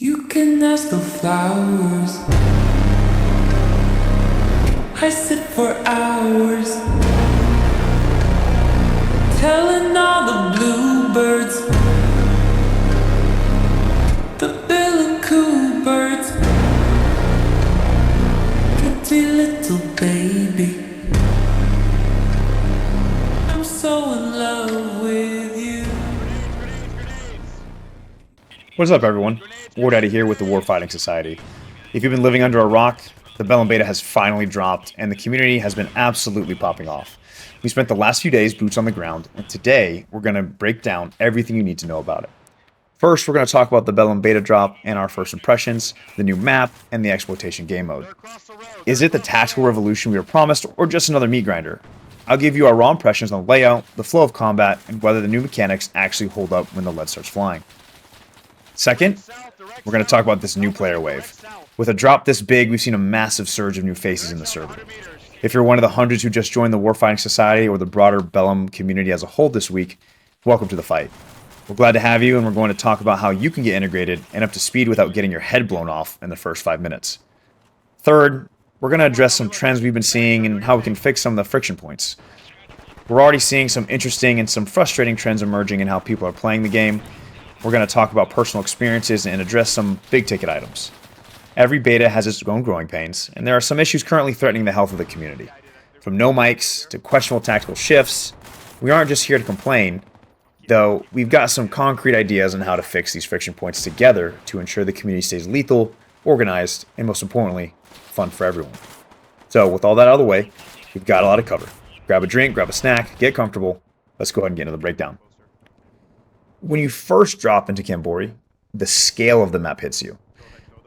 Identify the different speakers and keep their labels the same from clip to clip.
Speaker 1: You can ask the flowers. I sit for hours, telling all the bluebirds, the Bellum birds, pretty little baby. I'm so in love with you.
Speaker 2: What's up, everyone? Wardaddy here with the Warfighting Society. If you've been living under a rock, the Bellum Beta has finally dropped, and the community has been absolutely popping off. We spent the last few days boots on the ground, and today we're going to break down everything you need to know about it. First, we're going to talk about the Bellum Beta drop and our first impressions, the new map, and the Exploitation game mode. Is it the tactical revolution we were promised, or just another meat grinder? I'll give you our raw impressions on the layout, the flow of combat, and whether the new mechanics actually hold up when the lead starts flying. Second, we're going to talk about this new player wave. With a drop this big, we've seen a massive surge of new faces in the server. If you're one of the hundreds who just joined the Warfighting Society or the broader Bellum community as a whole this week, welcome to the fight. We're glad to have you, and we're going to talk about how you can get integrated and up to speed without getting your head blown off in the first 5 minutes. Third, we're going to address some trends we've been seeing and how we can fix some of the friction points. We're already seeing some interesting and some frustrating trends emerging in how people are playing the game. We're going to talk about personal experiences and address some big-ticket items. Every beta has its own growing pains, and there are some issues currently threatening the health of the community. From no mics to questionable tactical shifts, we aren't just here to complain, though we've got some concrete ideas on how to fix these friction points together to ensure the community stays lethal, organized, and most importantly, fun for everyone. So with all that out of the way, we've got a lot to cover. Grab a drink, grab a snack, get comfortable. Let's go ahead and get into the breakdown. When you first drop into Camborei, the scale of the map hits you.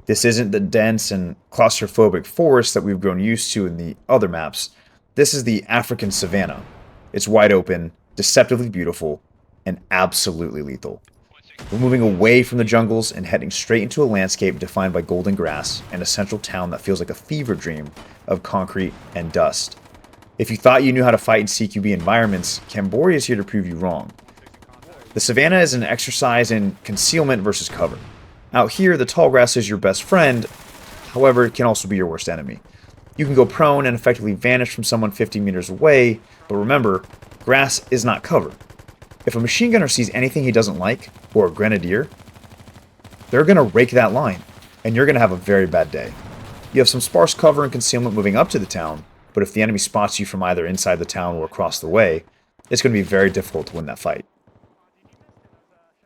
Speaker 2: This isn't the dense and claustrophobic forest that we've grown used to in the other maps. This is the African savanna. It's wide open, deceptively beautiful, and absolutely lethal. We're moving away from the jungles and heading straight into a landscape defined by golden grass and a central town that feels like a fever dream of concrete and dust. If you thought you knew how to fight in CQB environments, Camborei is here to prove you wrong. The savanna is an exercise in concealment versus cover. Out here, the tall grass is your best friend, however, it can also be your worst enemy. You can go prone and effectively vanish from someone 50 meters away, but remember, grass is not cover. If a machine gunner sees anything he doesn't like, or a grenadier, they're going to rake that line, and you're going to have a very bad day. You have some sparse cover and concealment moving up to the town, but if the enemy spots you from either inside the town or across the way, it's going to be very difficult to win that fight.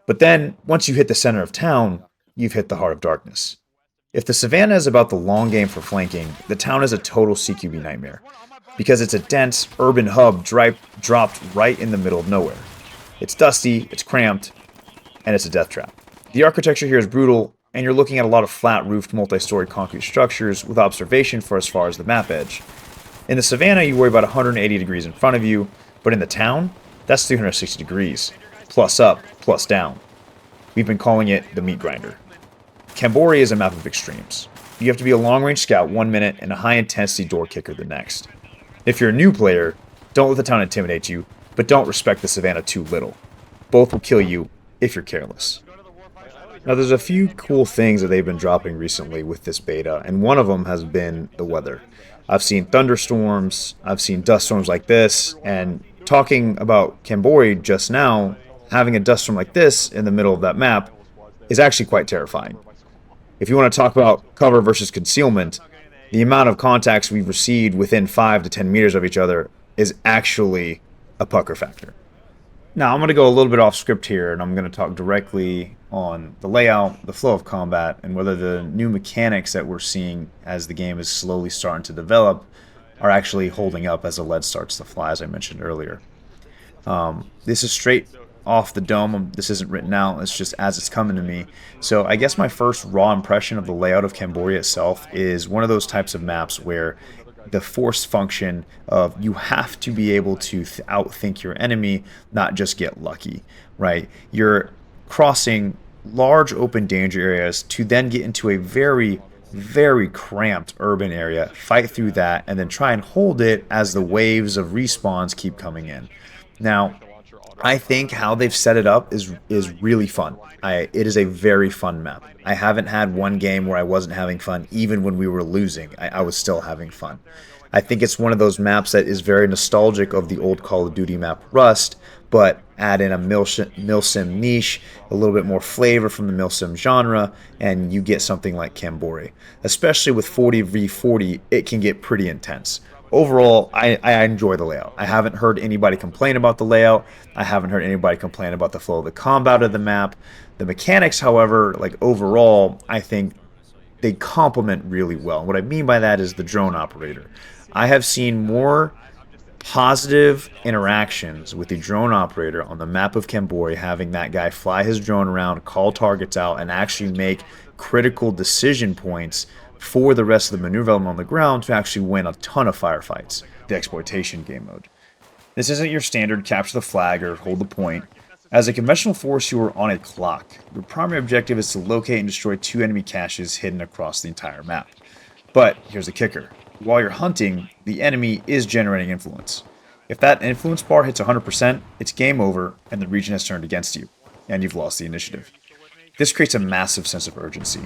Speaker 2: But then, once you hit the center of town, you've hit the heart of darkness. If the savanna is about the long game for flanking, the town is a total CQB nightmare, because it's a dense, urban hub dropped right in the middle of nowhere. It's dusty, it's cramped, and it's a death trap. The architecture here is brutal, and you're looking at a lot of flat-roofed, multi-story concrete structures with observation for as far as the map edge. In the savanna, you worry about 180 degrees in front of you, but in the town, that's 360 degrees. Plus up, plus down. We've been calling it the meat grinder. Camborei is a map of extremes. You have to be a long-range scout 1 minute and a high-intensity door kicker the next. If you're a new player, don't let the town intimidate you, but don't respect the savanna too little. Both will kill you if you're careless. Now there's a few cool things that they've been dropping recently with this beta, and one of them has been the weather. I've seen thunderstorms, I've seen dust storms like this, and talking about Camborei just now, having a dust storm like this in the middle of that map is actually quite terrifying. If you want to talk about cover versus concealment, the amount of contacts we've received within 5 to 10 meters of each other is actually a pucker factor. Now, I'm going to go a little bit off script here, and I'm going to talk directly on the layout, the flow of combat, and whether the new mechanics that we're seeing as the game is slowly starting to develop are actually holding up as the lead starts to fly, as I mentioned earlier. This is straight off the dome. This isn't written out. It's just as it's coming to me. So I guess my first raw impression of the layout of Camborei itself is one of those types of maps where the forced function of you have to be able to outthink your enemy, not just get lucky, right? You're crossing large open danger areas to then get into a very, very cramped urban area, fight through that, and then try and hold it as the waves of respawns keep coming in. Now, I think how they've set it up is really fun. It is a very fun map. I haven't had one game where I wasn't having fun, even when we were losing. I was still having fun. I think it's one of those maps that is very nostalgic of the old Call of Duty map Rust, but add in a milsim niche, a little bit more flavor from the milsim genre, and you get something like Camborei. Especially with 40v40, it can get pretty intense. Overall, I enjoy the layout. I haven't heard anybody complain about the layout. I haven't heard anybody complain about the flow of the combat of the map. The mechanics, however, like overall, I think they complement really well. What I mean by that is the drone operator. I have seen more positive interactions with the drone operator on the map of Camborei, having that guy fly his drone around, call targets out, and actually make critical decision points for the rest of the maneuver element on the ground to actually win a ton of firefights. The Exploitation game mode. This isn't your standard capture the flag or hold the point. As a conventional force, you are on a clock. Your primary objective is to locate and destroy 2 enemy caches hidden across the entire map. But here's the kicker. While you're hunting, the enemy is generating influence. If that influence bar hits 100%, it's game over and the region has turned against you, and you've lost the initiative. This creates a massive sense of urgency.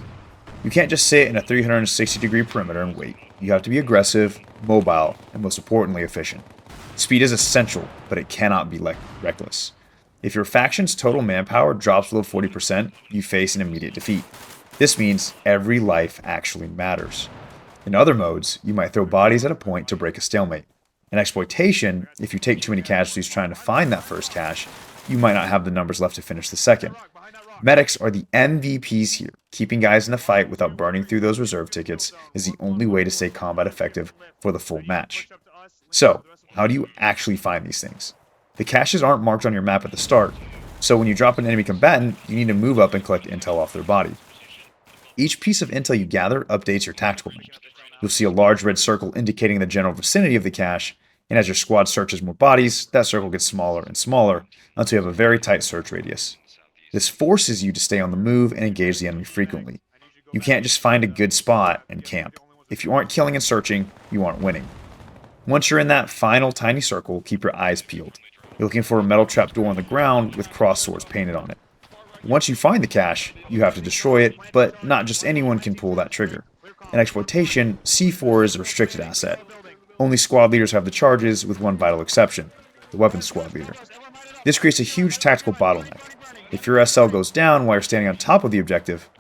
Speaker 2: You can't just sit in a 360-degree perimeter and wait. You have to be aggressive, mobile, and most importantly, efficient. Speed is essential, but it cannot be reckless. If your faction's total manpower drops below 40%, you face an immediate defeat. This means every life actually matters. In other modes, you might throw bodies at a point to break a stalemate. In Exploitation, if you take too many casualties trying to find that first cache, you might not have the numbers left to finish the second. Medics are the MVPs here. Keeping guys in the fight without burning through those reserve tickets is the only way to stay combat effective for the full match. So, how do you actually find these things? The caches aren't marked on your map at the start, so when you drop an enemy combatant, you need to move up and collect intel off their body. Each piece of intel you gather updates your tactical map. You'll see a large red circle indicating the general vicinity of the cache, and as your squad searches more bodies, that circle gets smaller and smaller until you have a very tight search radius. This forces you to stay on the move and engage the enemy frequently. You can't just find a good spot and camp. If you aren't killing and searching, you aren't winning. Once you're in that final tiny circle, keep your eyes peeled. You're looking for a metal trapdoor on the ground with cross swords painted on it. Once you find the cache, you have to destroy it, but not just anyone can pull that trigger. In Exploitation, C4 is a restricted asset. Only squad leaders have the charges, with one vital exception, the weapons squad leader. This creates a huge tactical bottleneck. If your SL goes down while you're standing on top of the objective,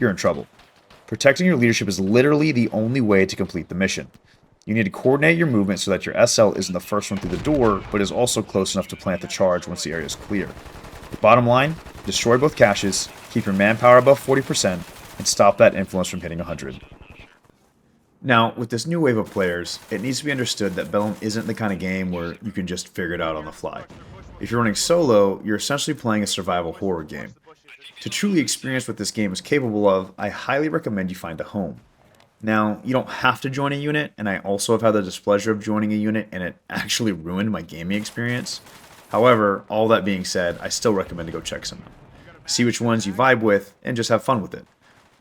Speaker 2: you're in trouble. Protecting your leadership is literally the only way to complete the mission. You need to coordinate your movement so that your SL isn't the first one through the door, but is also close enough to plant the charge once the area is clear. The bottom line, destroy both caches, keep your manpower above 40%, and stop that influence from hitting 100. Now, with this new wave of players, it needs to be understood that Bellum isn't the kind of game where you can just figure it out on the fly. If you're running solo, you're essentially playing a survival horror game. To truly experience what this game is capable of, I highly recommend you find a home. Now, you don't have to join a unit, and I also have had the displeasure of joining a unit, and it actually ruined my gaming experience. However, all that being said, I still recommend to go check some out. See which ones you vibe with, and just have fun with it.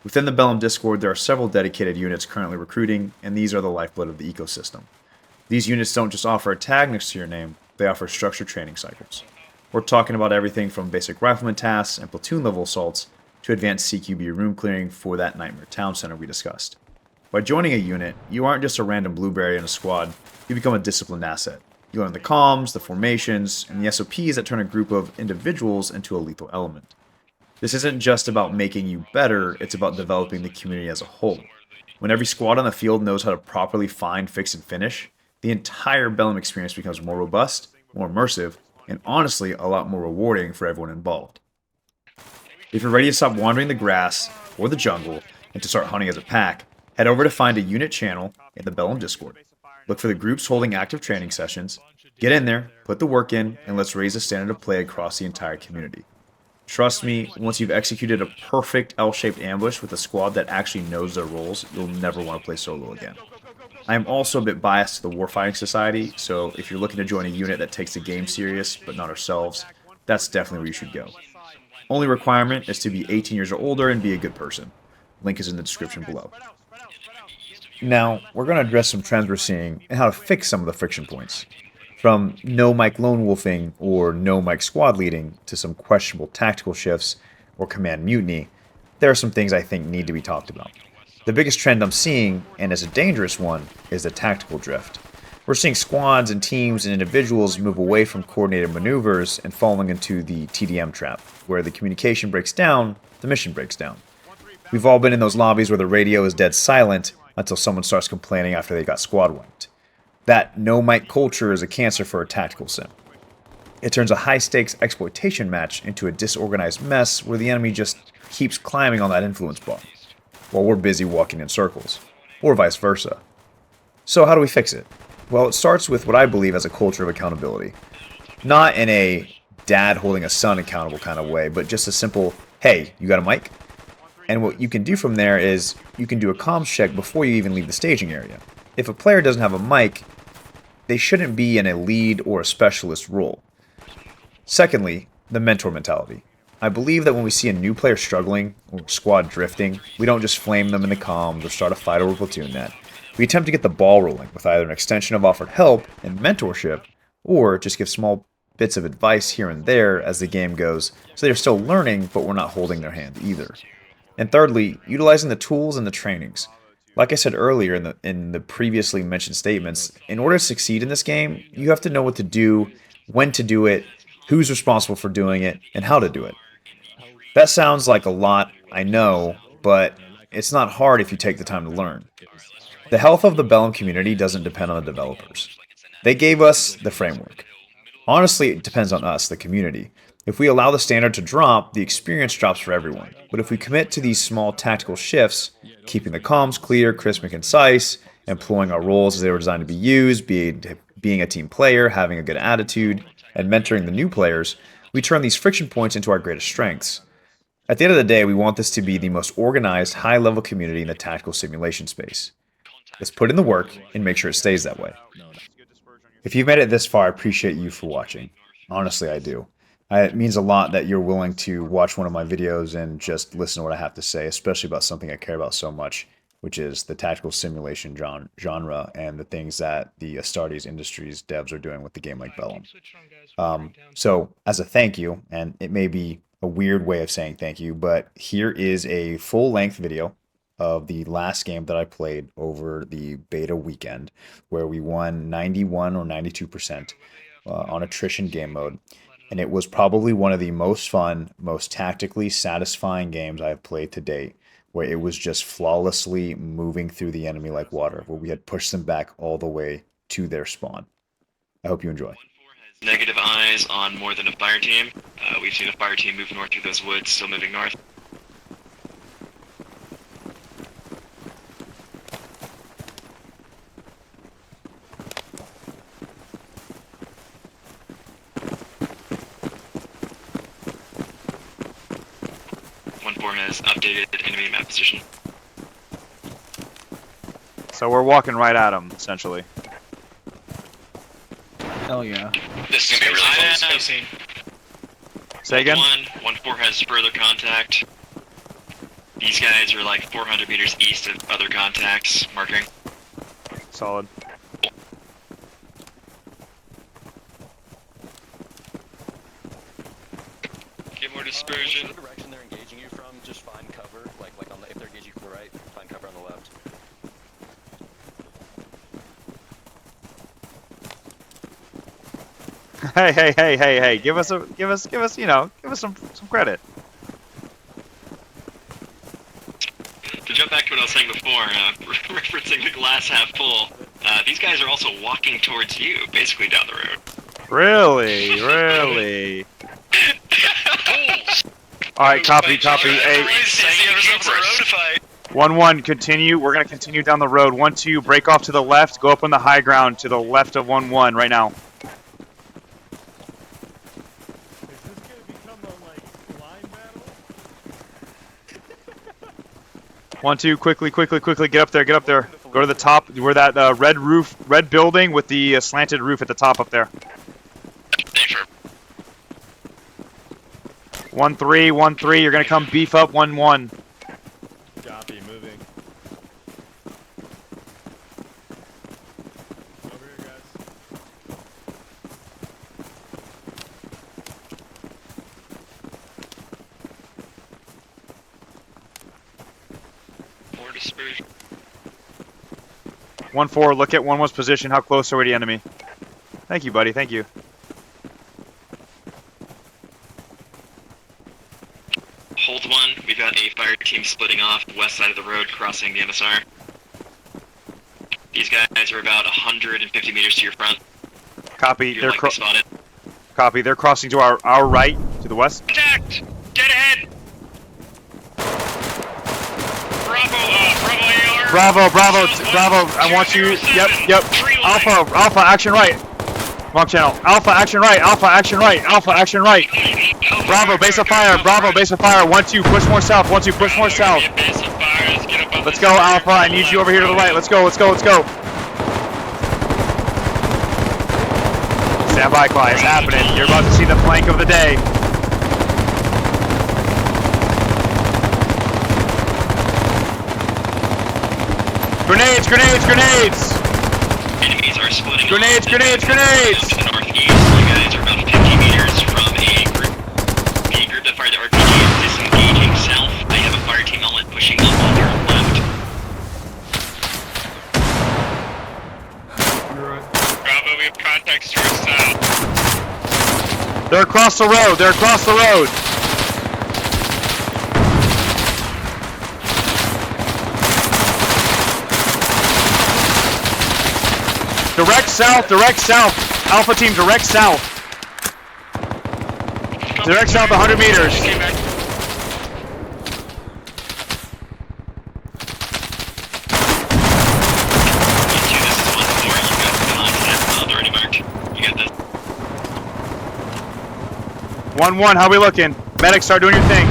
Speaker 2: Within the Bellum Discord, there are several dedicated units currently recruiting, and these are the lifeblood of the ecosystem. These units don't just offer a tag next to your name, they offer structured training cycles. We're talking about everything from basic rifleman tasks and platoon level assaults to advanced CQB room clearing for that Nightmare Town Center we discussed. By joining a unit, you aren't just a random blueberry in a squad, you become a disciplined asset. You learn the comms, the formations, and the SOPs that turn a group of individuals into a lethal element. This isn't just about making you better, it's about developing the community as a whole. When every squad on the field knows how to properly find, fix, and finish, the entire Bellum experience becomes more robust, more immersive, and honestly, a lot more rewarding for everyone involved. If you're ready to stop wandering the grass or the jungle and to start hunting as a pack, head over to find a unit channel in the Bellum Discord. Look for the groups holding active training sessions, get in there, put the work in, and let's raise the standard of play across the entire community. Trust me, once you've executed a perfect L-shaped ambush with a squad that actually knows their roles, you'll never want to play solo again. I am also a bit biased to the Warfighting Society, so if you're looking to join a unit that takes the game serious, but not ourselves, that's definitely where you should go. Only requirement is to be 18 years or older and be a good person. Link is in the description below. Now, we're going to address some trends we're seeing and how to fix some of the friction points. From no mic lone wolfing or no mic squad leading to some questionable tactical shifts or command mutiny, there are some things I think need to be talked about. The biggest trend I'm seeing, and is a dangerous one, is the tactical drift. We're seeing squads and teams and individuals move away from coordinated maneuvers and falling into the TDM trap, where the communication breaks down, the mission breaks down. We've all been in those lobbies where the radio is dead silent until someone starts complaining after they got squad wiped. That no mic culture is a cancer for a tactical sim. It turns a high-stakes exploitation match into a disorganized mess where the enemy just keeps climbing on that influence bar, while we're busy walking in circles, or vice versa. So how do we fix it? Well, it starts with what I believe as a culture of accountability. Not in a dad holding a son accountable kind of way, but just a simple, hey, you got a mic? And what you can do from there is you can do a comms check before you even leave the staging area. If a player doesn't have a mic, they shouldn't be in a lead or a specialist role. Secondly, the mentor mentality. I believe that when we see a new player struggling or squad drifting, we don't just flame them in the comms or start a fight over platoon net. We attempt to get the ball rolling with either an extension of offered help and mentorship, or just give small bits of advice here and there as the game goes, so they're still learning, but we're not holding their hand either. And thirdly, utilizing the tools and the trainings. Like I said earlier in the previously mentioned statements, in order to succeed in this game, you have to know what to do, when to do it, who's responsible for doing it, and how to do it. That sounds like a lot, I know, but it's not hard if you take the time to learn. The health of the Bellum community doesn't depend on the developers. They gave us the framework. Honestly, it depends on us, the community. If we allow the standard to drop, the experience drops for everyone. But if we commit to these small tactical shifts, keeping the comms clear, crisp, and concise, employing our roles as they were designed to be used, being a team player, having a good attitude, and mentoring the new players, we turn these friction points into our greatest strengths. At the end of the day, we want this to be the most organized, high-level community in the tactical simulation space. Let's put in the work and make sure it stays that way. If you've made it this far, I appreciate you for watching. Honestly, I do. It means a lot that you're willing to watch one of my videos and just listen to what I have to say, especially about something I care about so much, which is the tactical simulation genre and the things that the Astartes Industries devs are doing with the game like Bellum. So, as a thank you, and it may be a weird way of saying thank you, but here is a full-length video of the last game that I played over the beta weekend, where we won 91 or 92% on attrition game mode. And it was probably one of the most fun, most tactically satisfying games I have played to date, where it was just flawlessly moving through the enemy like water, where we had pushed them back all the way to their spawn. I hope you enjoy.
Speaker 3: Negative eyes on more than a fire team. We've seen a fire team move north through those woods, still moving north. Has updated enemy map position.
Speaker 4: So we're walking right at them, essentially.
Speaker 5: Hell yeah.
Speaker 3: This is gonna be really fun spacing.
Speaker 4: Say again?
Speaker 3: 1-4 has further contact. These guys are like 400 meters east of other contacts, marking.
Speaker 4: Solid.
Speaker 3: Get more dispersion.
Speaker 6: The direction they're engaging you from, just find cover. Like on the, if they're engaging from the right, find cover on the left.
Speaker 4: Hey! Give us, some credit.
Speaker 3: To jump back to what I was saying before, referencing the glass half full, these guys are also walking towards you, basically down the road.
Speaker 4: Really? Alright, copy. Hey, 1-1, continue. We're gonna continue down the road. 1-2, break off to the left. Go up on the high ground to the left of 1-1 right now.
Speaker 5: Is this gonna become a, like, line battle?
Speaker 4: 1-2, quickly, get up there. Go to the top, where that red building with the slanted roof at the top up there. 1-3, you're gonna come beef up 1-1.
Speaker 5: Copy, moving. Over here, guys.
Speaker 3: More dispersion.
Speaker 4: 1-4, look at 1-1's position. How close are we to the enemy? Thank you, buddy. Thank you.
Speaker 3: Hold 1, we've got a fire team splitting off the west side of the road, crossing the MSR. These guys are about 150 meters to your front.
Speaker 4: Copy.
Speaker 3: You're
Speaker 4: They're
Speaker 3: likely spotted.
Speaker 4: copy. They're crossing to our right, to the west.
Speaker 3: Contact! Dead ahead! Bravo,
Speaker 4: Bravo. I want you. Yep. Alpha, action right. Wrong channel. Alpha, action right. Alpha, action right. Alpha, action right. Bravo, base of fire. Bravo, base of fire. 1-2, push more south. 1-2, push more south. Let's go, Alpha. I need you over here to the right. Let's go. Stand by, Clyde. It's happening. You're about to see the flank of the day. Grenades!
Speaker 3: Enemies are splitting
Speaker 4: Grenades!
Speaker 3: to the northeast. You guys are about 50 meters from a group. The group that fired the RPG is disengaging south. They have a fire team element pushing up on your left. Bravo, we have contacts towards south.
Speaker 4: They're across the road. Direct south. Alpha team, direct south. Direct south 100 meters.
Speaker 3: Already marked. You got this.
Speaker 4: 1-1, how we looking? Medics, start doing your thing.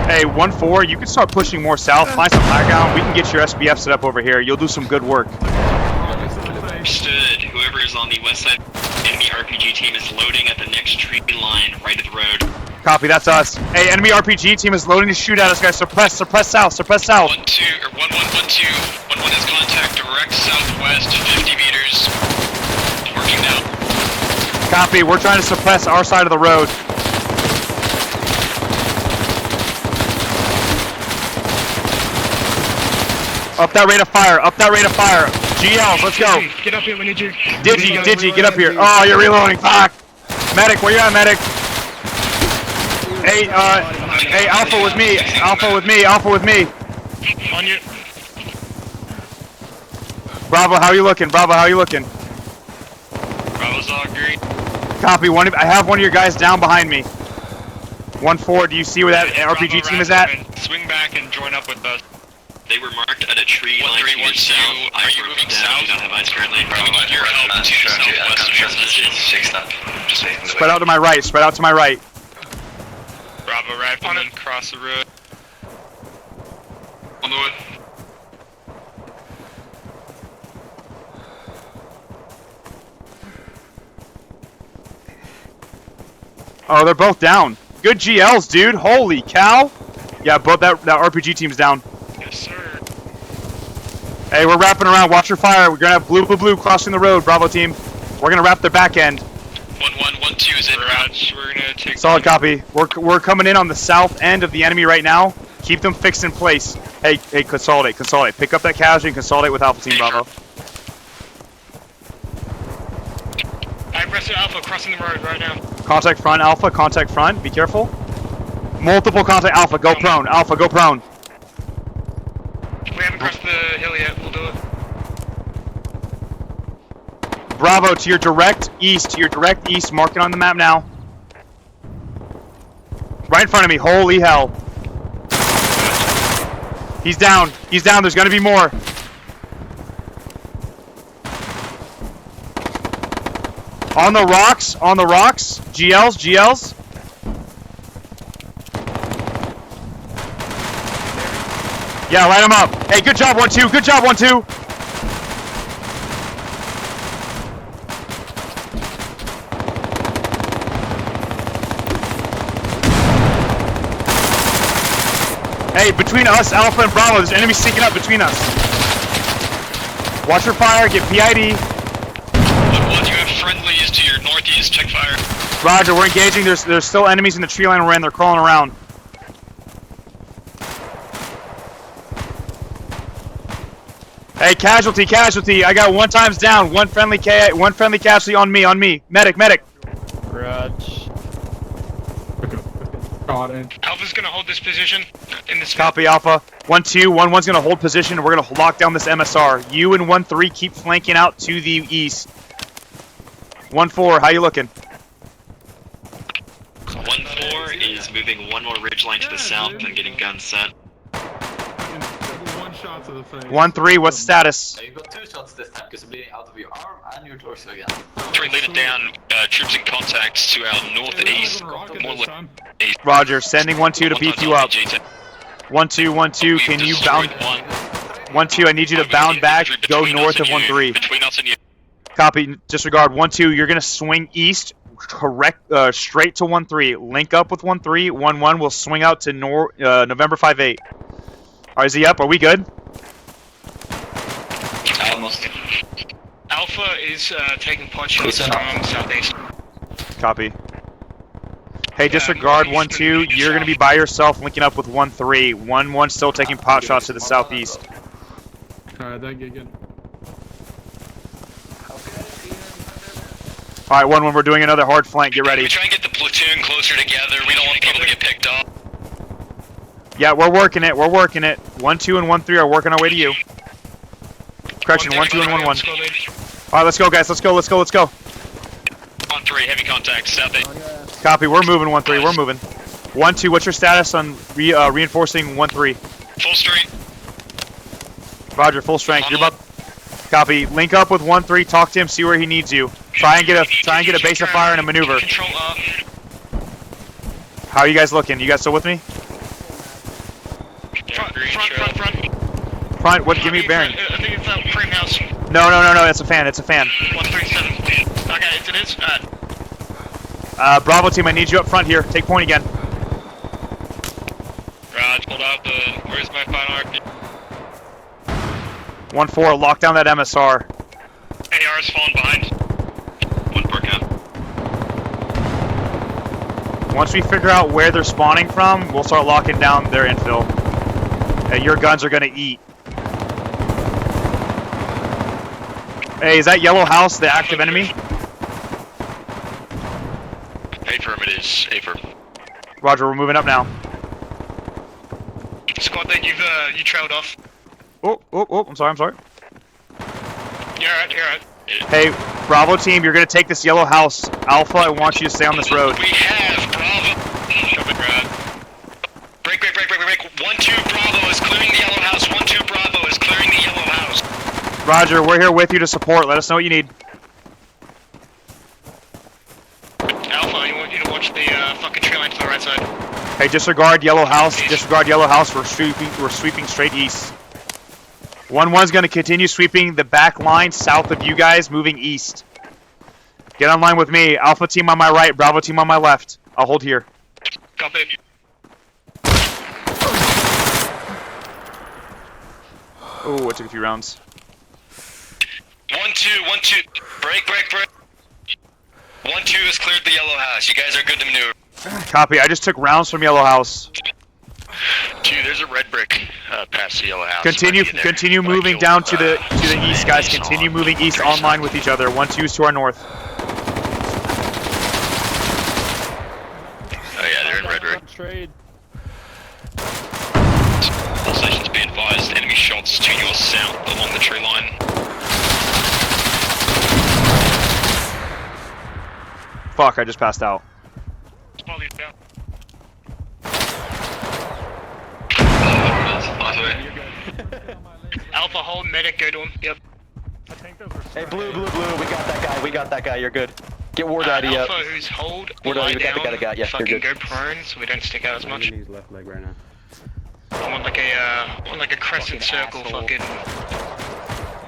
Speaker 4: Hey, 1-4, you can start pushing more south, find some high ground. We can get your SBF set up over here. You'll do some good work.
Speaker 3: Understood. Whoever is on the west side enemy RPG team is loading at the next tree line right at the road.
Speaker 4: Copy, that's us. Hey, enemy RPG team is loading to shoot at us, guys. Suppress south.
Speaker 3: 1-2 or 1-1-1-2. 1-1 has contact direct southwest, 50 meters. Working now.
Speaker 4: Copy, we're trying to suppress our side of the road. Up that rate of fire. GLs, let's go.
Speaker 7: Get up here, we need you.
Speaker 4: Digi, get up here. Oh, you're reloading. Fuck. Medic, where you at, medic? Hey, Alpha with me.
Speaker 7: On you.
Speaker 4: Bravo, how you looking?
Speaker 3: Bravo's all green.
Speaker 4: Copy. I have one of your guys down behind me. 1-4, do you see where that RPG team is at?
Speaker 3: Swing back and join up with us. They were marked at a tree line to your south. Are you moving south? Do not have eyes currently. Your help to southwest of your position.
Speaker 4: Spread out to my right.
Speaker 3: Bravo rifleman, cross the road. On the way.
Speaker 4: Oh, they're both down. Good GLs, dude. Holy cow. Yeah, both that RPG team's down.
Speaker 3: Yes, sir.
Speaker 4: Hey, we're wrapping around. Watch your fire. We're gonna have blue crossing the road. Bravo team. We're gonna wrap the back end.
Speaker 3: 1-1-1-2 is in route. We're gonna take.
Speaker 4: Solid copy. We're coming in on the south end of the enemy right now. Keep them fixed in place. Hey, consolidate. Pick up that casualty and consolidate with Alpha Team Bravo.
Speaker 7: I pressed Alpha crossing the road right now.
Speaker 4: Contact front, Alpha. Contact front. Be careful. Multiple contact. Alpha, go prone.
Speaker 7: We haven't crossed the hill yet, we'll do it.
Speaker 4: Bravo, to your direct east, mark it on the map now. Right in front of me, holy hell. He's down, there's gonna be more. On the rocks, GLs. Yeah, light him up. Hey, good job, 1-2. Hey, between us, Alpha and Bravo, there's enemies sneaking up between us. Watch your fire, get PID.
Speaker 3: 1-1, you have friendlies to your northeast, check fire.
Speaker 4: Roger, we're engaging. There's still enemies in the tree line we're in. They're crawling around. Hey, casualty, casualty. I got 1 times down. One friendly casualty on me. Medic.
Speaker 5: Grudge.
Speaker 7: Alpha's gonna hold this position in this.
Speaker 4: Copy, Alpha. 1-2, 1-1's gonna hold position. We're gonna lock down this MSR. You and 1-3 keep flanking out to the east. 1-4, how you looking?
Speaker 3: 1-4 is moving one more ridgeline to the south and getting guns set.
Speaker 4: 1-3, what's the status?
Speaker 8: You got 2 shots this time because you're bleeding out of your arm and your torso again.
Speaker 3: 3 lead it down. Troops in contact to our northeast.
Speaker 4: Roger, sending 1-2 to beef you up. 1-2, can you bound? 1-2, I need you to bound back, go north of 1-3.
Speaker 3: Between us and you.
Speaker 4: Copy, disregard. 1-2, you're gonna swing east, straight to 1-3. Link up with 1-3. 1-1 will swing out to November 5-8. Alright, is he up? Are we good?
Speaker 8: Almost.
Speaker 7: Alpha is taking pot shots from southeast.
Speaker 4: Copy. Hey, disregard 1-2. You're gonna be by yourself, linking up with 1-3. 1-1 still taking pot shots to the southeast.
Speaker 5: Alright, that get good.
Speaker 4: Alright, 1-1, we're doing another hard flank. Get ready.
Speaker 3: We try and get the platoon closer together. We don't want people to get picked up.
Speaker 4: Yeah, we're working it. 1-2 and 1-3 are working our way to you. Correction, 1-2 and 1-1. Alright, let's go, guys. Let's go.
Speaker 3: 1-3, heavy contact, southeast.
Speaker 4: Copy, we're moving 1-3. We're moving. 1-2, what's your status on reinforcing 1-3?
Speaker 3: Full strength.
Speaker 4: Roger, full strength. You're about. Copy. Link up with 1-3. Talk to him. See where he needs you. Try and get a base of fire and a maneuver.
Speaker 7: Control up.
Speaker 4: How are you guys looking? You guys still with me? Front. What? Give me a bearing.
Speaker 7: I think it's that frame house.
Speaker 4: No. It's a fan.
Speaker 7: 137. Okay, it is.
Speaker 4: Bravo team, I need you up front here. Take point again.
Speaker 3: Raj, hold out where's my final RP?
Speaker 4: 1-4, lock down that MSR.
Speaker 3: AR is falling behind. 1-4 cap.
Speaker 4: Once we figure out where they're spawning from, we'll start locking down their infill. Your guns are gonna eat. Hey, is that yellow house the active enemy?
Speaker 3: Affirm it is. Affirm.
Speaker 4: Roger, we're moving up now.
Speaker 7: Squad, then you trailed off.
Speaker 4: Oh, I'm sorry.
Speaker 7: You're alright.
Speaker 4: Hey, Bravo team, you're gonna take this yellow house. Alpha, I want you to stay on this road.
Speaker 3: We have Bravo. Break. 1-2 Bravo is clearing the yellow house. 1-2 Bravo is clearing the yellow house.
Speaker 4: Roger, we're here with you to support. Let us know what you need.
Speaker 7: Alpha, I want you to watch the fucking tree line to the right side.
Speaker 4: Hey, disregard yellow house. We're sweeping straight east. 1-1's gonna continue sweeping the back line south of you guys, moving east. Get online with me. Alpha team on my right, Bravo team on my left. I'll hold here.
Speaker 7: Copy.
Speaker 4: Oh, it took a few rounds.
Speaker 3: 1-2. Break. 1-2 has cleared the yellow house. You guys are good to maneuver.
Speaker 4: Copy. I just took rounds from yellow house.
Speaker 3: 2, there's a red brick past the yellow house.
Speaker 4: Continue moving down to the east, guys. Continue moving east online with each other. 1-2's to our north.
Speaker 3: Oh yeah, they're in red brick.
Speaker 5: Trade.
Speaker 3: All stations be advised. Enemy shots to your south along the tree line.
Speaker 4: Fuck, I just passed out.
Speaker 7: Smalley's down. Alpha, hold medic, go to him. Yep.
Speaker 6: Hey, blue, we got that guy, you're good. Get War Daddy up.
Speaker 7: Alpha, who's hold,
Speaker 6: War
Speaker 7: lie
Speaker 6: Daddy, we
Speaker 7: down,
Speaker 6: got the guy, yeah,
Speaker 7: fucking
Speaker 6: you're
Speaker 7: go
Speaker 6: good.
Speaker 7: prone so we don't stick out as much.
Speaker 9: He's left leg right now.
Speaker 7: I want like a crescent circle fucking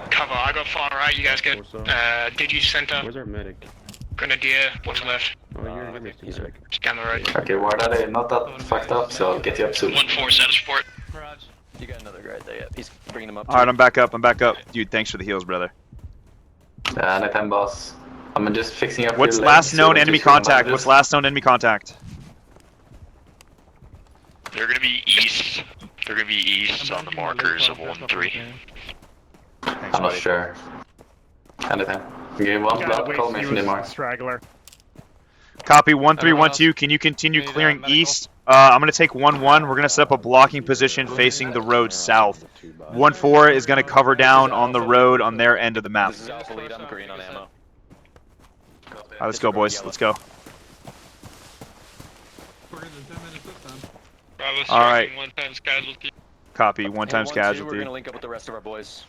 Speaker 7: cover. I got far right, you guys get Digi center,
Speaker 9: Where's our medic?
Speaker 7: Grenadier, what's left?
Speaker 9: Oh, you're in
Speaker 6: He's right.
Speaker 7: Just down the road.
Speaker 8: Okay, War Daddy, not that fucked up, so I'll get you up soon.
Speaker 3: 1-4 status report.
Speaker 6: You got another guy right there, yeah. He's bringing him up.
Speaker 4: Alright, I'm back up. Dude, thanks for the heals, brother.
Speaker 8: Anytime, boss. I'm just fixing up.
Speaker 4: What's
Speaker 8: your
Speaker 4: last
Speaker 8: legs,
Speaker 4: known
Speaker 8: so
Speaker 4: enemy
Speaker 8: just remind
Speaker 4: contact?
Speaker 8: us.
Speaker 4: What's last known enemy contact?
Speaker 3: They're gonna be east. They're gonna be east on the markers of 1-3.
Speaker 8: I'm not sure. Anything. Give one blood, call me if you need more.
Speaker 5: Straggler.
Speaker 4: Copy 1312. Can you continue clearing east? I'm going to take 1-1. We're going to set up a blocking position facing the road south. 1-4 is going to cover down on the road on their end of the map.
Speaker 6: This is Alpha Lead, I'm green on ammo.
Speaker 4: Alright, let's go, boys. Let's go. Alright.
Speaker 7: One times casualty.
Speaker 4: Copy. One times
Speaker 6: We're
Speaker 4: casualty.
Speaker 6: going to link up with the rest of our boys.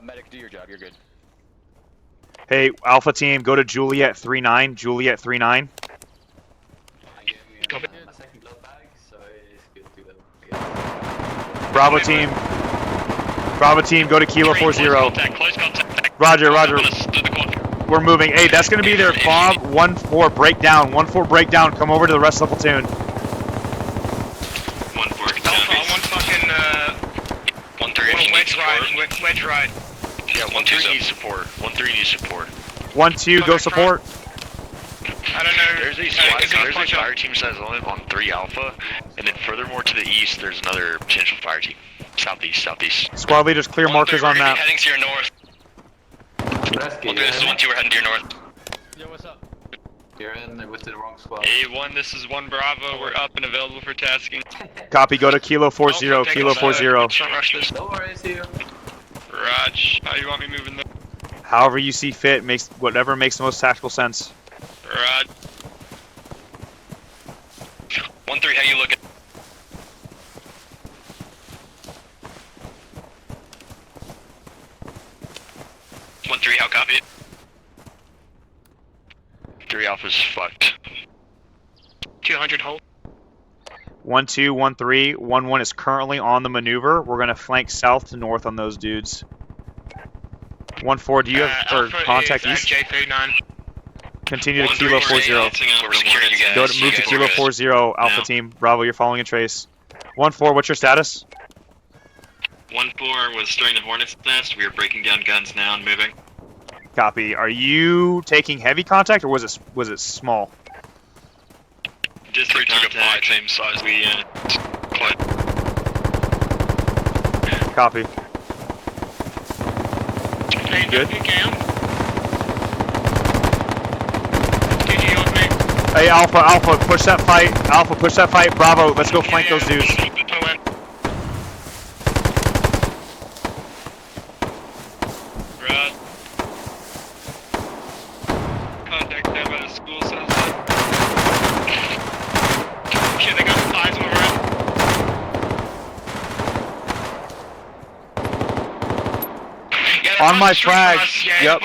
Speaker 6: Medic, do your job. You're good.
Speaker 4: Hey, Alpha team, go to Juliet 39. Juliet 39. Bravo team. Bravo team, go to Kilo 40.
Speaker 3: Close contact.
Speaker 4: Roger, roger. We're moving. Hey, that's going to be their FOB 1-4 breakdown. 1-4 breakdown. Come over to the rest of the platoon.
Speaker 3: 1-4.
Speaker 7: Alpha, one fucking,
Speaker 3: 1-3
Speaker 7: wedge right, wedge right.
Speaker 3: Yeah, 1-2 needs support. 1-3 needs support.
Speaker 4: 1-2, go support.
Speaker 7: I don't know.
Speaker 3: There's a fire team size only on 3 Alpha, and then furthermore to the east, there's another potential fire team. Southeast.
Speaker 4: Squad leaders, clear markers on map.
Speaker 3: Heading to your north.
Speaker 8: Rescue,
Speaker 3: This is 1-2, we're heading to your north.
Speaker 8: Yo, what's up? You're in with the wrong squad.
Speaker 7: A1, this is 1 Bravo. We're up and available for tasking.
Speaker 4: Copy, go to Kilo 40. Kilo 40.
Speaker 7: Don't rush this.
Speaker 8: Don't worry, see you.
Speaker 7: Raj, how you want me moving there?
Speaker 4: However you see fit, whatever makes the most tactical sense.
Speaker 7: Raj.
Speaker 3: 1-3, how you looking? How copy? 3 Alpha's fucked.
Speaker 7: 200 hold.
Speaker 4: 1-2, 1-3, 1-1 is currently on the maneuver. We're gonna flank south to north on those dudes. 1-4, do you have or contact east?
Speaker 7: J39.
Speaker 4: Continue to Kilo 40.
Speaker 3: We're securing you guys.
Speaker 4: Go to move to Kilo 40, Alpha team. Bravo, you're following in trace. 1-4, what's your status?
Speaker 3: 1-4 was during the Hornet's nest. We are breaking down guns now and moving.
Speaker 4: Copy. Are you taking heavy contact or was it small?
Speaker 3: Just took a same size. We
Speaker 4: Copy.
Speaker 7: Hey,
Speaker 4: Good. Hey, Alpha, push that fight. Alpha, push that fight. Bravo, let's go flank those dudes.
Speaker 7: Contact them at a school says that. Shit, they got spies over it.
Speaker 4: On my flag. Yep.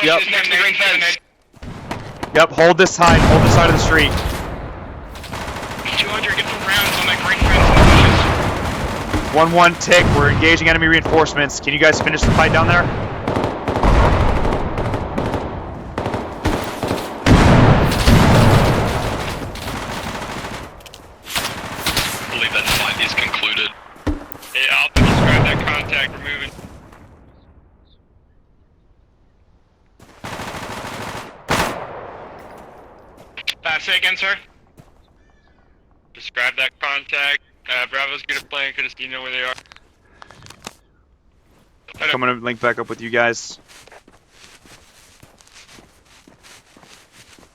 Speaker 4: Yep, hold this side of the street.
Speaker 7: 200, get some rounds on that green fence.
Speaker 4: 1-1 tick, we're engaging enemy reinforcements. Can you guys finish the fight down there?
Speaker 3: I believe that fight is concluded.
Speaker 7: Hey, Alpha, describe that contact, we're moving. Say again, sir. Describe that contact. Bravo's good at playing, could you know where they are?
Speaker 4: I'm gonna link back up with you guys.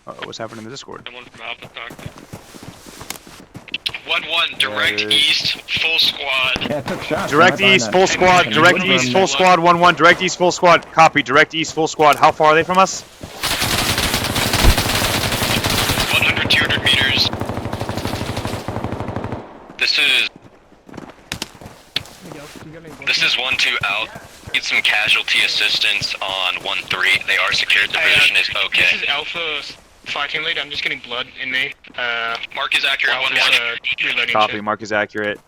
Speaker 4: Uh-oh, what's happening in the Discord?
Speaker 7: Someone from Alpha talking.
Speaker 3: 1-1, direct east, full squad.
Speaker 9: Yeah, I took shots.
Speaker 4: Direct east, full squad. Direct east, full squad. 1-1. Direct east, full squad. Copy. Direct east, full squad. How far are they from us?
Speaker 3: 100, 200 meters. This is 1-2 out. Need some casualty assistance on 1-3. They are secured. The position is okay.
Speaker 7: This is Alpha fighting lead. I'm just getting blood in me.
Speaker 3: Mark is accurate. 1-1.
Speaker 4: Copy. Mark is accurate.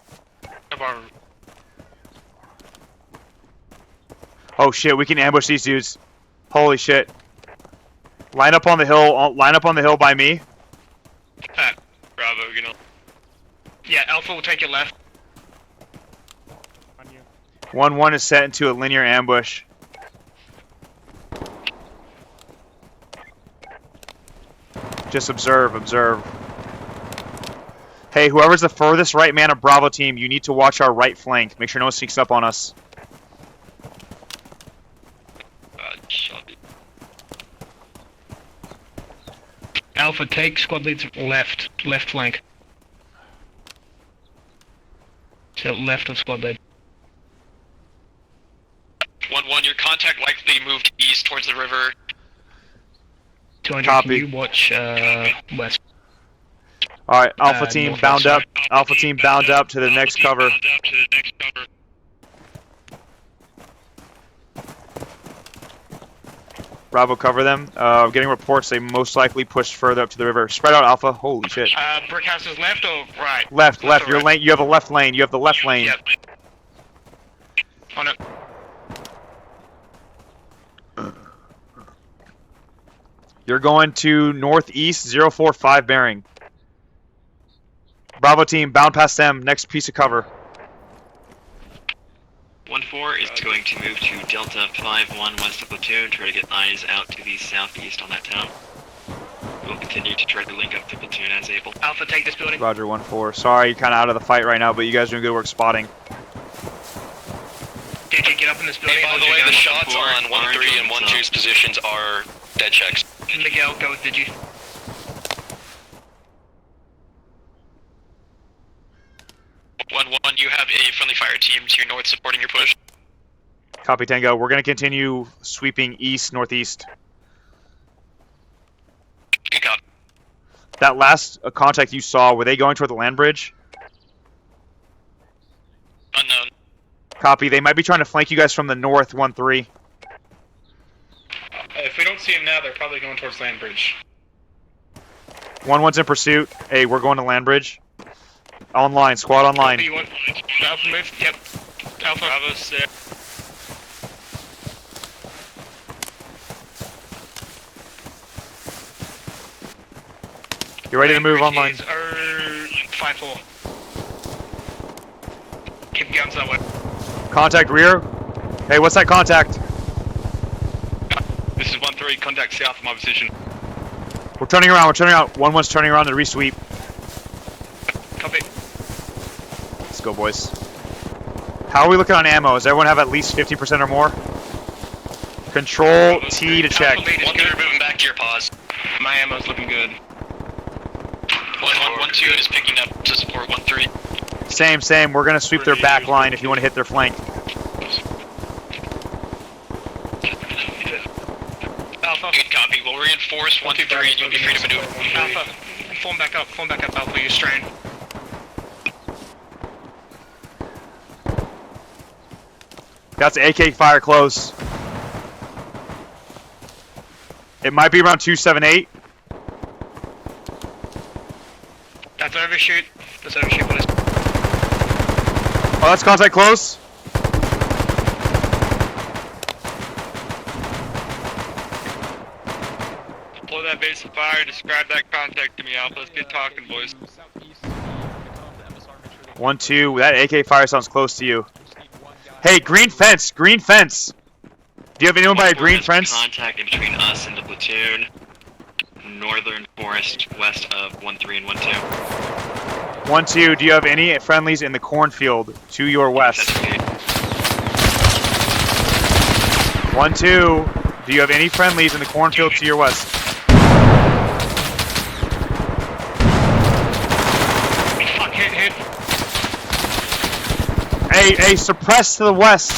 Speaker 4: Oh shit, we can ambush these dudes. Holy shit. Line up on the hill. Line up on the hill by me.
Speaker 7: Bravo, you know. Yeah, Alpha will take it left.
Speaker 4: 1-1 is set into a linear ambush. Just observe, observe. Hey, whoever's the furthest right man of Bravo team, you need to watch our right flank. Make sure no one sneaks up on us.
Speaker 7: Alpha, take squad leads left flank. So left of squad lead.
Speaker 3: 1-1, your contact likely moved east towards the river.
Speaker 7: 200,
Speaker 4: Copy.
Speaker 7: can you watch west?
Speaker 4: Alright, Alpha team
Speaker 7: northwest,
Speaker 4: bound up.
Speaker 7: sorry.
Speaker 4: Alpha team bound up to the next cover. Bravo, cover them. Getting reports they most likely pushed further up to the river. Spread out, Alpha. Holy shit.
Speaker 7: Brick house is left or right?
Speaker 4: Left.
Speaker 7: or
Speaker 4: Your
Speaker 7: right?
Speaker 4: lane. You have a left lane. You have the left lane.
Speaker 7: Yep. On it.
Speaker 4: You're going to northeast 045 bearing. Bravo team, bound past them. Next piece of cover.
Speaker 3: 1-4 is going to move to Delta 5-1 west of platoon, try to get eyes out to the southeast on that town. We'll continue to try to link up the platoon as able.
Speaker 7: Alpha, take this building.
Speaker 4: Roger, 1-4. Sorry, you're kind of out of the fight right now, but you guys are doing good work spotting.
Speaker 7: Did you get up in this building?
Speaker 3: Hey, by the way, the shots on 1-3 and 1-2's positions are dead checks.
Speaker 7: Miguel, go with Digi.
Speaker 3: You have a friendly fire team to your north supporting your push.
Speaker 4: Copy, Tango. We're going to continue sweeping east, northeast.
Speaker 3: Good copy.
Speaker 4: That last contact you saw, were they going toward the land bridge?
Speaker 3: Unknown.
Speaker 4: Copy. They might be trying to flank you guys from the north, 1-3.
Speaker 9: If we don't see him now, they're probably going towards land bridge.
Speaker 4: 1-1's in pursuit. Hey, we're going to land bridge. Online, squad online.
Speaker 7: Alpha, you want Alpha move? Yep. Alpha.
Speaker 3: Bravo 6.
Speaker 4: You ready to move online?
Speaker 7: 5-4. Keep guns that way.
Speaker 4: Contact rear. Hey, what's that contact?
Speaker 3: This is 1-3, contact south of my position.
Speaker 4: We're turning around, 1-1's turning around to resweep.
Speaker 7: Copy.
Speaker 4: Let's go, boys. How are we looking on ammo? Does everyone have at least 50% or more? Control T to check.
Speaker 3: Alpha Beta, you're moving back to your pause.
Speaker 7: My ammo's looking good.
Speaker 3: 1-1-1-2 is picking up to support 1-3.
Speaker 4: Same. We're going to sweep their back line if you want to hit their flank.
Speaker 7: Alpha.
Speaker 3: Good copy. We'll reinforce 1-3 and you'll be free to maneuver.
Speaker 7: Alpha. Form back up, Alpha, you strain.
Speaker 4: That's AK fire close. It might be around 278.
Speaker 7: That's overshoot. Boys.
Speaker 4: Oh, that's contact close.
Speaker 3: Deploy that base of fire. Describe that contact to me, Alpha. Let's get talking, boys.
Speaker 4: 1-2. That AK fire sounds close to you. Hey, green fence. Do you have anyone by a green fence?
Speaker 3: Contact in between us and the platoon. Northern forest, west of 1-3 and 1-2.
Speaker 4: 1-2. Do you have any friendlies in the cornfield to your west? 1-2. Do you have any friendlies in the cornfield to your west?
Speaker 7: Fuck, hit.
Speaker 4: Hey, suppress to the west.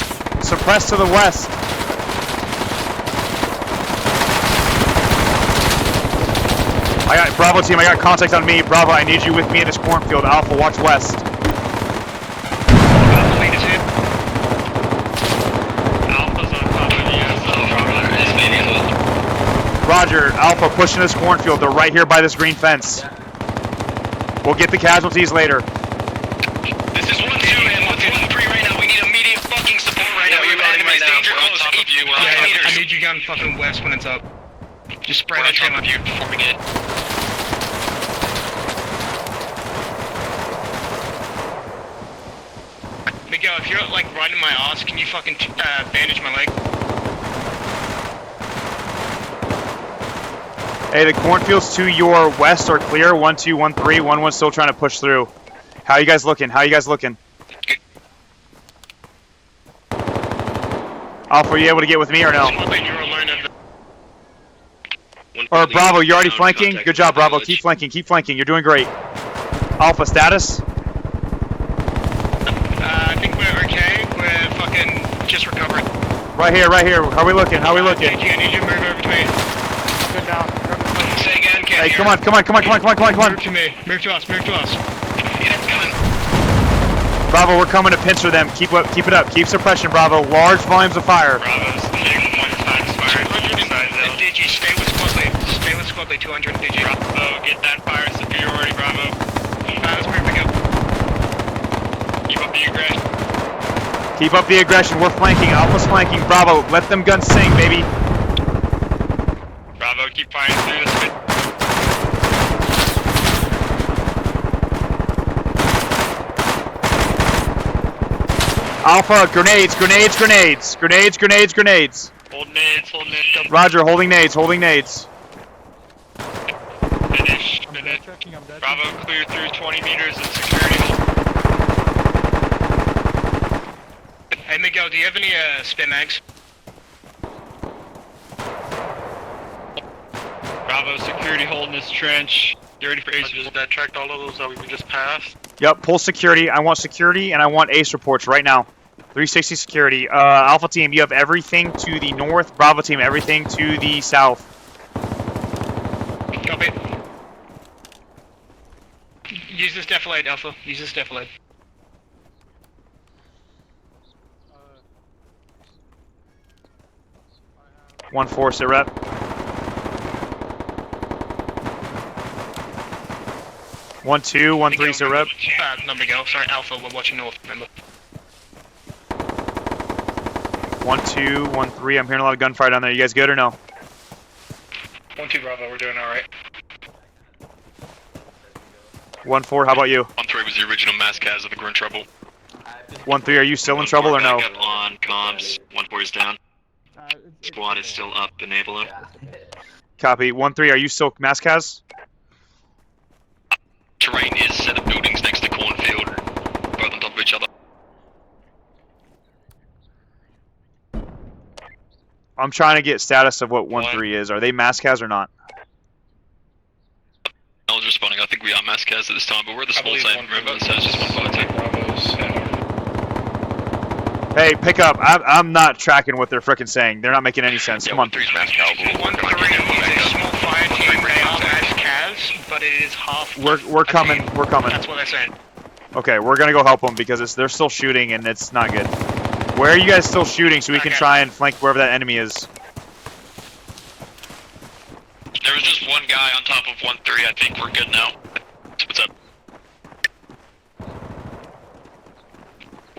Speaker 4: I got Bravo team, I got contact on me. Bravo, I need you with me in this cornfield. Alpha, watch west.
Speaker 7: Alpha lead is hit.
Speaker 3: Alpha's on top of you.
Speaker 4: Roger, Alpha, push in this cornfield. They're right here by this green fence. We'll get the casualties later.
Speaker 3: This is 1-2 and 1-3 right now. We need immediate fucking support right now. You're back in my danger close. We're on top of you. We're on 8
Speaker 7: I
Speaker 3: meters.
Speaker 7: need you gun fucking west when it's up. Just spray
Speaker 3: We're on
Speaker 7: that
Speaker 3: top
Speaker 7: train
Speaker 3: of you, forming it.
Speaker 7: Miguel, if you're like right in my ass, can you fucking bandage my leg?
Speaker 4: Hey, the cornfields to your west are clear. 1-2, 1-3. 1-1 still trying to push through. How you guys looking? How you guys looking? Alpha, are you able to get with me or no? Or Bravo, you're already flanking? Good job, Bravo. Keep flanking, keep flanking. You're doing great. Alpha, status?
Speaker 7: I think we're okay. We're fucking just recovering.
Speaker 4: Right here, right here. How are we looking? How are we looking?
Speaker 7: I need you to move over to me.
Speaker 5: Good down.
Speaker 7: Say again, can't
Speaker 4: Hey,
Speaker 7: hear.
Speaker 4: come on, come on, come on, come on, come on, come on, come on.
Speaker 7: Move to me. Move to us, move to us. Yeah, it's coming.
Speaker 4: Bravo, we're coming to pincer them. Keep up, keep it up. Keep suppression, Bravo. Large volumes of fire.
Speaker 7: Bravo's taking 1 fire. 200 inside zone. Digi, stay with squad lead. Stay with squad lead, 200 Digi. Bravo, get that fire superiority, Bravo. Let's move to go. Keep up the aggression.
Speaker 4: Keep up the aggression. We're flanking. Alpha's flanking. Bravo, let them guns sing, baby.
Speaker 7: Bravo, keep firing through this bit.
Speaker 4: Alpha, grenades, grenades, grenades. Grenades, grenades, grenades.
Speaker 7: Hold nades, hold nades.
Speaker 4: Roger, holding nades, holding nades.
Speaker 7: Finish. Bravo, clear through 20 meters and security hold. Hey Miguel, do you have any spin mags? Bravo, security hold in this trench. You ready for ace? That tracked all of those that we just passed.
Speaker 4: Yep, pull security. I want security and I want ace reports right now. 360 security. Alpha team, you have everything to the north. Bravo team, everything to the south.
Speaker 7: Copy. Use this defilade, Alpha. Use this defilade.
Speaker 4: One force it rep. One two, 1-3 sit rep.
Speaker 7: No, Miguel. Sorry, Alpha. We're watching north. Remember.
Speaker 4: 1-2, 1-3. I'm hearing a lot of gunfire down there. You guys good or no?
Speaker 9: 1-2 Bravo, we're doing alright.
Speaker 4: 1-4. How about you?
Speaker 3: 1-3 was the original mass cas of the Grunt Trouble.
Speaker 4: 1-3. Are you still in trouble or no?
Speaker 3: Back up on comms. 1-4 is down. Squad is still up. Enable him.
Speaker 4: Copy. 1-3. Are you still Mascaz?
Speaker 3: Terrain is set of buildings next to Cornfield, both on top of each other.
Speaker 4: I'm trying to get status of what 1-3 is. Are they Mascaz or not?
Speaker 3: I was responding. I think we are mass cas at this time, but we're at the small site. Remember, so it's just 1-5-2.
Speaker 4: Hey, pick up. I'm not tracking what they're frickin' saying. They're not making any sense. Come on.
Speaker 3: 1-3's mass cal.
Speaker 7: 1-3 is a small fire team. They are as CAS, but it is half.
Speaker 4: We're coming. We're coming.
Speaker 7: That's what they're saying.
Speaker 4: Okay, we're gonna go help them because they're still shooting and it's not good. Where are you guys still shooting so we can try and flank wherever that enemy is?
Speaker 3: There was just one guy on top of 1-3. I think we're good now. What's up?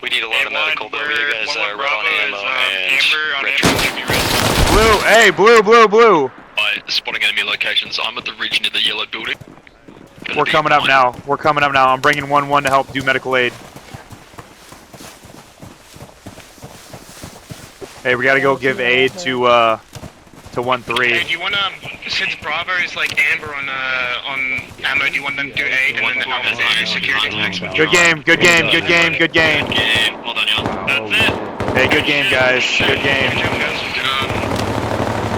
Speaker 3: We need a lot of medical, but you guys are red on ammo and
Speaker 4: Blue, hey, blue.
Speaker 3: by spotting enemy locations. I'm at the region of the yellow building.
Speaker 4: We're coming up now. We're coming up now. I'm bringing 1-1 to help do medical aid. Hey, we gotta go give aid to 1-3.
Speaker 7: Hey, do you wanna, since Bravo is like amber on ammo, do you want them to do aid and then Alpha do security?
Speaker 4: Good game, good game, good game, good game.
Speaker 3: Well done, y'all. That's it.
Speaker 4: Hey, good game, guys. Good game.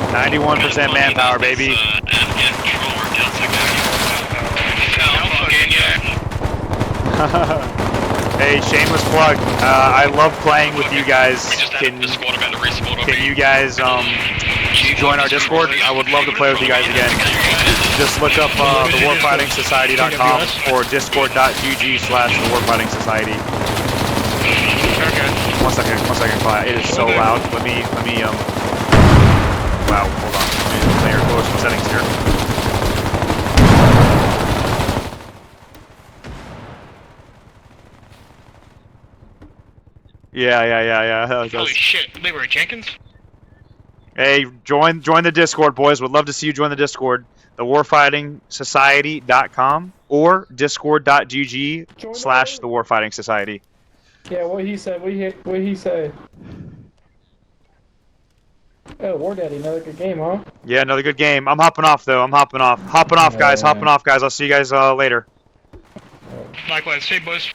Speaker 4: 91% manpower, baby. Hey, shameless plug. I love playing with you guys. Can you guys join our Discord? I would love to play with you guys again. Just look up thewarfightingsociety.com or discord.gg/thewarfightingsociety. One second, quiet. It is so loud. Let me wow, hold on. Let me play your close settings here. Yeah.
Speaker 7: Holy shit, Leroy Jenkins?
Speaker 4: Hey, join the Discord, boys. Would love to see you join the Discord. Thewarfightingsociety.com or discord.gg/thewarfightingsociety.
Speaker 5: Yeah, what he said. What he said.
Speaker 10: Oh, War Daddy, another good game, huh?
Speaker 4: Yeah, another good game. I'm hopping off though. I'm hopping off. Hopping off, guys. Hopping off, guys. I'll see you guys later.
Speaker 7: Likewise, hey boys.